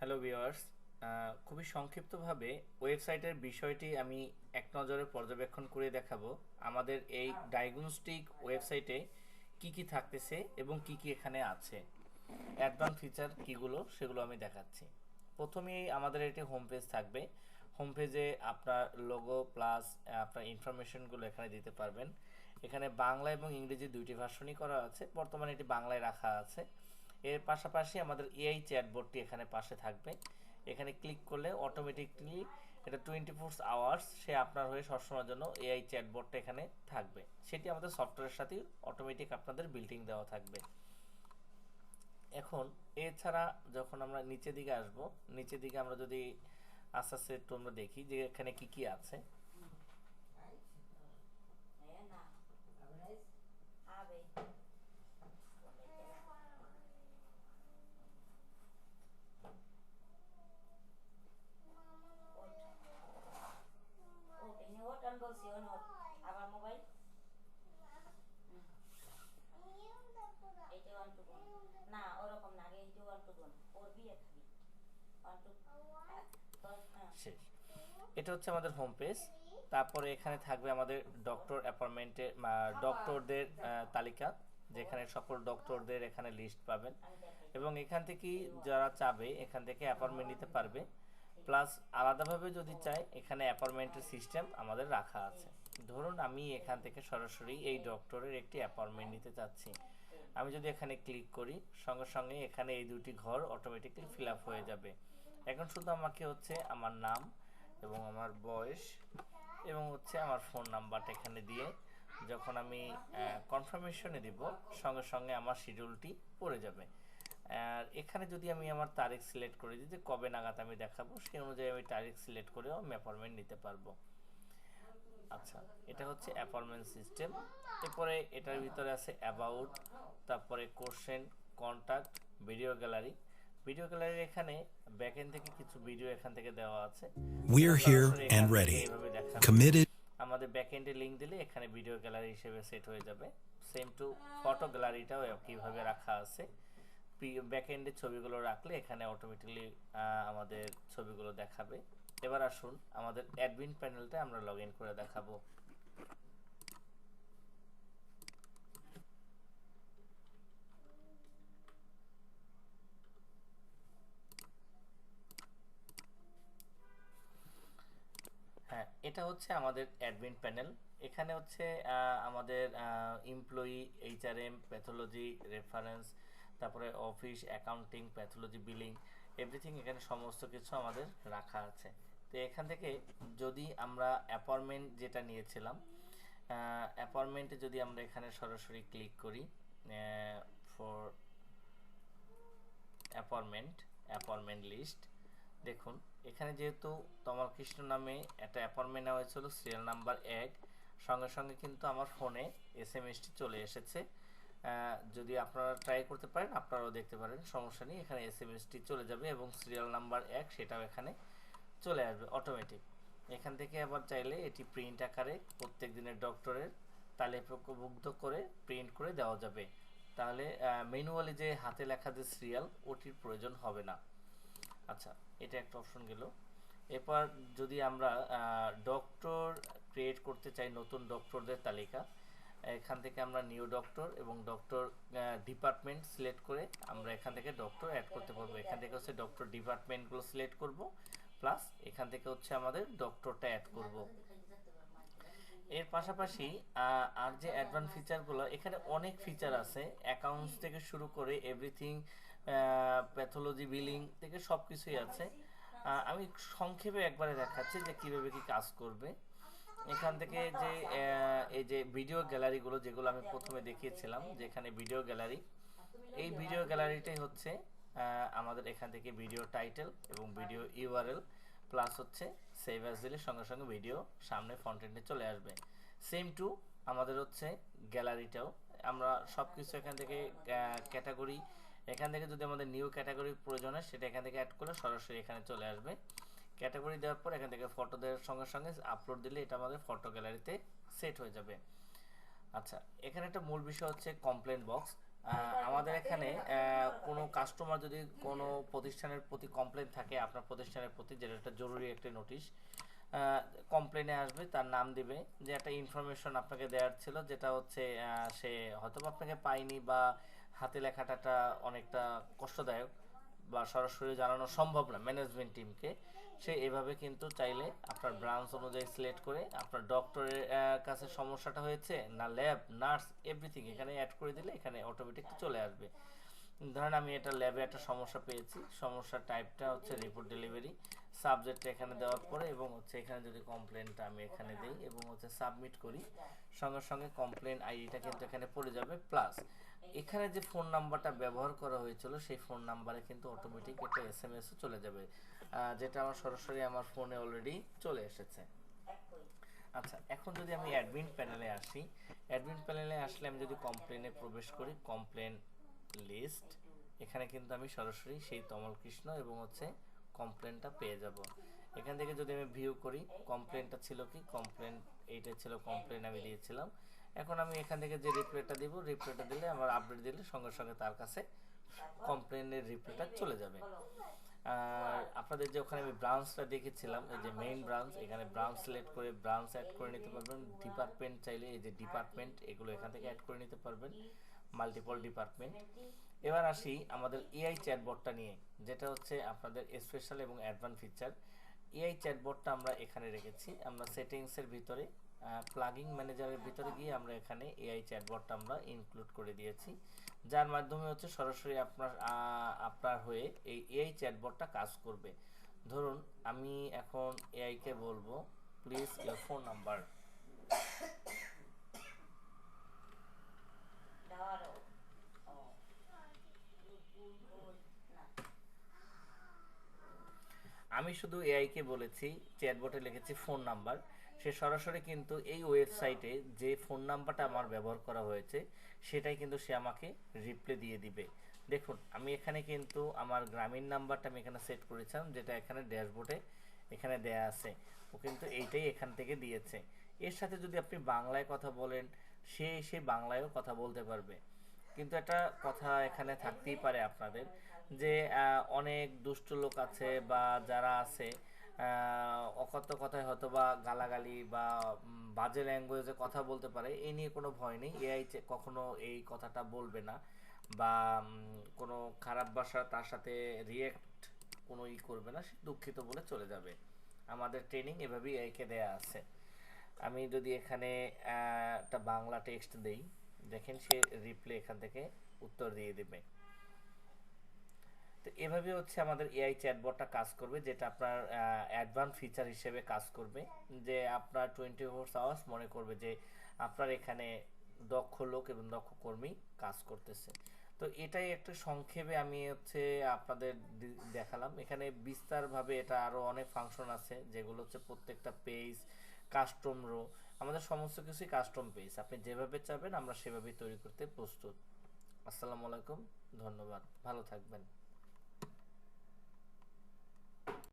Hello viewers, খুবই সংক্ষিপ্তভাবে ওয়েবসাইটের বিষয়টি আমি এক নজরে পর্যবেক্ষণ করে দেখাবো। আমাদের এই ডায়াগনস্টিক ওয়েবসাইটে কি কি থাকতেছে এবং কি কি এখানে আছে, অ্যাডভান্স ফিচার কীগুলো সেগুলো আমি দেখাচ্ছি। প্রথমেই আমাদের একটি হোম পেজ থাকবে। হোম পেজে আপনার লোগো প্লাস আপনার ইনফরমেশনগুলো এখানে দিতে পারবেন। এখানে বাংলা এবং ইংরেজি দুইটি ভার্সনই করা আছে, বর্তমানে এটি বাংলায় রাখা আছে। এর পাশাপাশি আমাদের এআই চ্যাটবোর্ডটি এখানে পাশে থাকবে। এখানে ক্লিক করলে অটোমেটিকলি এটা 24 আওয়ার্স সে আপনার হয়ে সবসময়ের জন্য এআই চ্যাটবোর্ডটা এখানে থাকবে। সেটি আমাদের সফটওয়্যারের সাথে অটোমেটিক আপনাদের বিল্ডিং দেওয়া থাকবে। এখন এছাড়া যখন আমরা নিচের দিকে আসব, নিচের দিকে আমরা যদি আস্তে আস্তে একটু আমরা দেখি যে এখানে কি কি আছে। শেষ। এটা হচ্ছে আমাদের হোম পেজ। তারপরে এখানে থাকবে আমাদের ডক্টর অ্যাপয়েন্টমেন্টের ডক্টরদের তালিকা, যেখানে সকল ডক্টরদের এখানে লিস্ট পাবেন এবং এখান থেকেই যারা চাবে এখান থেকে অ্যাপয়েন্টমেন্ট নিতে পারবে। প্লাস আলাদাভাবে যদি চায় এখানে অ্যাপয়েন্টমেন্টের সিস্টেম আমাদের রাখা আছে। ধরুন আমি এখান থেকে সরাসরি এই ডক্টরের একটি অ্যাপয়েন্টমেন্ট নিতে চাচ্ছি। আমি যদি এখানে ক্লিক করি, সঙ্গে সঙ্গে এখানে এই দুটি ঘর অটোমেটিক্যালি ফিল আপ হয়ে যাবে। এখন শুধু আমাকে হচ্ছে আমার নাম এবং আমার বয়স এবং হচ্ছে আমার ফোন নাম্বারটা এখানে দিয়ে যখন আমি কনফার্মেশনে দিব, সঙ্গে সঙ্গে আমার শিডিউলটি পড়ে যাবে। আর এখানে যদি আমি আমার তারিখ সিলেক্ট করে দিই যে কবে নাগাদ আমি দেখাবো, সেই অনুযায়ী আমি তারিখ সিলেক্ট করেও আমি অ্যাপয়েন্টমেন্ট নিতে পারবো। আচ্ছা, এটা হচ্ছে অ্যাপয়েন্টমেন্ট সিস্টেম। এরপরে এটার ভিতরে আছে অ্যাবাউট, তারপরে question, contact, video gallery. Video গ্যালারির এখানে ব্যাকএন্ড থেকে কিছু ভিডিও এখান থেকে দেওয়া আছে। We're here সরাসরি and এখান থেকে ready. এইভাবে দেখাবে। Committed. আমাদের ব্যাকএন্ডে লিঙ্ক দিলে এখানে ভিডিও গ্যালারি হিসেবে সেট হয়ে যাবে। সেম টু ফটো গ্যালারিটাও একইভাবে রাখা আছে। ব্যাকএন্ডে ছবিগুলো রাখলে এখানে অটোমেটিক্যালি আমাদের ছবিগুলো দেখাবে। এবার আসুন আমাদের অ্যাডমিন প্যানেলটা আমরা লগ ইন করে দেখাবো। হ্যাঁ, এটা হচ্ছে আমাদের অ্যাডমিন প্যানেল। এখানে হচ্ছে আমাদের এমপ্লয়ি, এইচআরএম, প্যাথোলজি, রেফারেন্স, তারপরে office, accounting, pathology, billing, everything এখানে সমস্ত কিছু আমাদের রাখা আছে। তো এখান থেকে যদি আমরা অ্যাপয়েন্টমেন্ট যেটা নিয়েছিলাম, অ্যাপয়েন্টমেন্টে যদি আমরা এখানে সরাসরি ক্লিক করি ফর অ্যাপয়েন্টমেন্ট লিস্ট, দেখুন এখানে যেহেতু তমাল কৃষ্ণ নামে একটা অ্যাপয়েন্টমেন্ট নেওয়া হয়েছিল সিরিয়াল নাম্বার 1, সঙ্গে সঙ্গে কিন্তু আমার ফোনে এসএমএসটি চলে এসেছে। যদি আপনারা ট্রাই করতে পারেন আপনারাও দেখতে পারেন, সমস্যা নেই। এখানে এসএমএসটি চলে যাবে এবং সিরিয়াল নাম্বার 1 সেটাও এখানে চলে আসবে অটোমেটিক। এখান থেকে আবার চাইলে এটি প্রিন্ট আকারে প্রত্যেক দিনের ডক্টরের তালিকাভুক্ত করে প্রিন্ট করে দেওয়া যাবে। তাহলে ম্যানুয়ালি যে হাতে লেখা যে সিরিয়াল ওটির প্রয়োজন হবে না। আচ্ছা, এটা একটা অপশন গেল। এরপর যদি আমরা ডক্টর ক্রিয়েট করতে চাই, নতুন ডক্টরদের তালিকা, এখান থেকে আমরা নিউ ডক্টর এবং ডক্টর ডিপার্টমেন্ট সিলেক্ট করে আমরা এখান থেকে ডক্টর অ্যাড করতে পারবো। এখান থেকে হচ্ছে ডক্টর ডিপার্টমেন্টগুলো সিলেক্ট করব, প্লাস এখান থেকে হচ্ছে আমাদের ডক্টরটা অ্যাড করব। এর পাশাপাশি আর যে অ্যাডভান্স ফিচারগুলো, এখানে অনেক ফিচার আছে, অ্যাকাউন্টস থেকে শুরু করে এভরিথিং, প্যাথোলজি, বিলিং থেকে সব কিছুই আছে। আমি সংক্ষেপে একবারে দেখাচ্ছি যে কীভাবে কি কাজ করবে। এখান থেকে যে এই যে ভিডিও গ্যালারিগুলো যেগুলো আমি প্রথমে দেখিয়েছিলাম, যেখানে ভিডিও গ্যালারি, এই ভিডিও গ্যালারিটাই হচ্ছে আমাদের এখান থেকে ভিডিও টাইটেল এবং ভিডিও ইউআরএল প্লাস হচ্ছে সেভ অ্যাজ দিলে সঙ্গে সঙ্গে ভিডিও সামনে ফ্রন্ট-এন্ডে চলে আসবে। সেম টু আমাদের হচ্ছে গ্যালারিটাও আমরা সব কিছু এখান থেকে ক্যাটাগরি, এখান থেকে যদি আমাদের নিউ ক্যাটাগরি প্রয়োজন হয় সেটা এখান থেকে অ্যাড করলে সরাসরি এখানে চলে আসবে। ক্যাটাগরি দেওয়ার পর এখান থেকে ফটো দেওয়ার সঙ্গে সঙ্গে আপলোড দিলে এটা আমাদের ফটো গ্যালারিতে সেট হয়ে যাবে। আচ্ছা, এখানে একটা মূল বিষয় হচ্ছে কমপ্লেন বক্স। আমাদের এখানে কোনো কাস্টমার যদি কোনো প্রতিষ্ঠানের প্রতি কমপ্লেন থাকে, আপনার প্রতিষ্ঠানের প্রতি, যেটা একটা জরুরি একটা নোটিশ, কমপ্লেনে আসবে, তার নাম দিবে, যে একটা ইনফরমেশন আপনাকে দেওয়ার ছিল, যেটা হচ্ছে সে হয়তো আপনাকে পায়নি, বা হাতে লেখাটা অনেকটা কষ্টদায়ক, বা সরাসরি জানানো সম্ভব না ম্যানেজমেন্ট টিমকে। সে এভাবে কিন্তু চাইলে আপনার ব্রাঞ্চ অনুযায়ী সিলেক্ট করে আপনার ডক্টরের কাছে সমস্যাটা হয়েছে না ল্যাব নার্স এভরিথিং এখানে অ্যাড করে দিলে এখানে অটোমেটিক চলে আসবে। ধরেন আমি এটা ল্যাবে একটা সমস্যা পেয়েছি, সমস্যার টাইপটা হচ্ছে রিপোর্ট ডেলিভারি, সাবজেক্ট এখানে দেওয়ার পরে এবং হচ্ছে এখানে যদি কমপ্লেনটা আমি এখানে দিই এবং হচ্ছে সাবমিট করি, সঙ্গে সঙ্গে কমপ্লেন আইডিটা কিন্তু এখানে পড়ে যাবে, প্লাস এখানে যে ফোন নাম্বারটা ব্যবহার করা হয়েছিল সেই ফোন নাম্বারে কিন্তু অটোমেটিক একটা এসএমএসও চলে যাবে, যেটা আমার সরাসরি আমার ফোনে অলরেডি চলে এসেছে। আচ্ছা, এখন যদি আমি অ্যাডমিন প্যানেলে আসি, অ্যাডমিন প্যানেলে আসলে আমি যদি কমপ্লেনে প্রবেশ করি, কমপ্লেন লিস্ট, এখানে কিন্তু আমি সরাসরি সেই তমল কৃষ্ণ এবং হচ্ছে কমপ্লেনটা পেয়ে যাব। এখান থেকে যদি আমি ভিউ করি, কমপ্লেনটা ছিল কি, কমপ্লেন এইটা ছিল, কমপ্লেন আমি দিয়েছিলাম। এখন আমি এখান থেকে যে রিপ্লাইটা দিব, রিপ্লাইটা দিলে আমার আপডেট দিলে সঙ্গে সঙ্গে তার কাছে কমপ্লেনের রিপ্লাইটা চলে যাবে। আর আপনাদের যে ওখানে আমি ব্রাঞ্চটা দেখেছিলাম, এই যে মেইন ব্রাঞ্চ, এখানে ব্রাঞ্চ সিলেক্ট করে ব্রাঞ্চ অ্যাড করে নিতে পারবেন। ডিপার্টমেন্ট চাইলে এই যে ডিপার্টমেন্ট, এগুলো এখান থেকে অ্যাড করে নিতে পারবেন, মাল্টিপল ডিপার্টমেন্ট। এবার আসি আমাদের এআই চ্যাটবটটা নিয়ে, যেটা হচ্ছে আপনাদের স্পেশাল এবং অ্যাডভান্স ফিচার। এআই চ্যাটবটটা আমরা এখানে রেখেছি, আমরা সেটিংসের ভিতরে প্লাগিং ম্যানেজারের ভিতরে গিয়ে আমরা এখানে এআই চ্যাটবটটা আমরা ইনক্লুড করে দিয়েছি, যার মাধ্যমে হচ্ছে সরাসরি আপনার হয়ে এই এআই চ্যাটবটটা কাজ করবে। ধরুন আমি এখন এআই কে বলবো প্লিজ ইওর ফোন নাম্বার। আমি শুধু এআই কে বলেছি, চ্যাটবটে লিখেছি ফোন নাম্বার, সে সরাসরি কিন্তু এই ওয়েবসাইটে যে ফোন নাম্বারটা আমার ব্যবহার করা হয়েছে সেটাই কিন্তু সে আমাকে রিপ্লাই দিয়ে দিবে। দেখুন আমি এখানে কিন্তু আমার গ্রামীণ নাম্বারটা আমি এখানে সেট করেছিলাম, যেটা এখানে ড্যাশবোর্ডে এখানে দেয়া আছে, ও কিন্তু এইটাই এখান থেকে দিয়েছে। এর সাথে যদি আপনি বাংলায় কথা বলেন, সে বাংলায়ও কথা বলতে পারবে। কিন্তু একটা কথা এখানে থাকতেই পারে আপনাদের, যে অনেক দুষ্ট লোক আছে বা যারা আছে অকথ্য কথায় হয়তো বা গালাগালি বা বাজে ল্যাঙ্গুয়েজে কথা বলতে পারে, এই নিয়ে কোনো ভয় নেই, এআই কখনো এই কথাটা বলবে না, বা কোনো খারাপ ভাষা তার সাথে রিয়েক্ট কোনো করবে না, সে দুঃখিত বলে চলে যাবে। আমাদের ট্রেনিং এভাবেই এআইকে দেয়া আছে। আমি যদি এখানে একটা বাংলা টেক্সট দেই, দেখেন সে রিপ্লাই এখান থেকে উত্তর দিয়ে দেবে। তো এভাবে হচ্ছে আমাদের এআই চ্যাটবটটা কাজ করবে, যেটা আপনার অ্যাডভান্স ফিচার হিসেবে কাজ করবে, যে আপনার 24 আওয়ার্স মনে করবে যে আপনার এখানে দক্ষ লোক এবং দক্ষ কর্মী কাজ করতেছে। তো এটাই একটু সংক্ষেপে আমি হচ্ছে আপনাদের দেখালাম। এখানে বিস্তারভাবে এটা আরও অনেক ফাংশন আছে, যেগুলো হচ্ছে প্রত্যেকটা পেজ, কাস্টম রো, আমাদের সমস্ত কিছুই কাস্টম পেজ, আপনি যেভাবে চাবেন আমরা সেভাবেই তৈরি করতে প্রস্তুত। আসসালামু আলাইকুম, ধন্যবাদ, ভালো থাকবেন।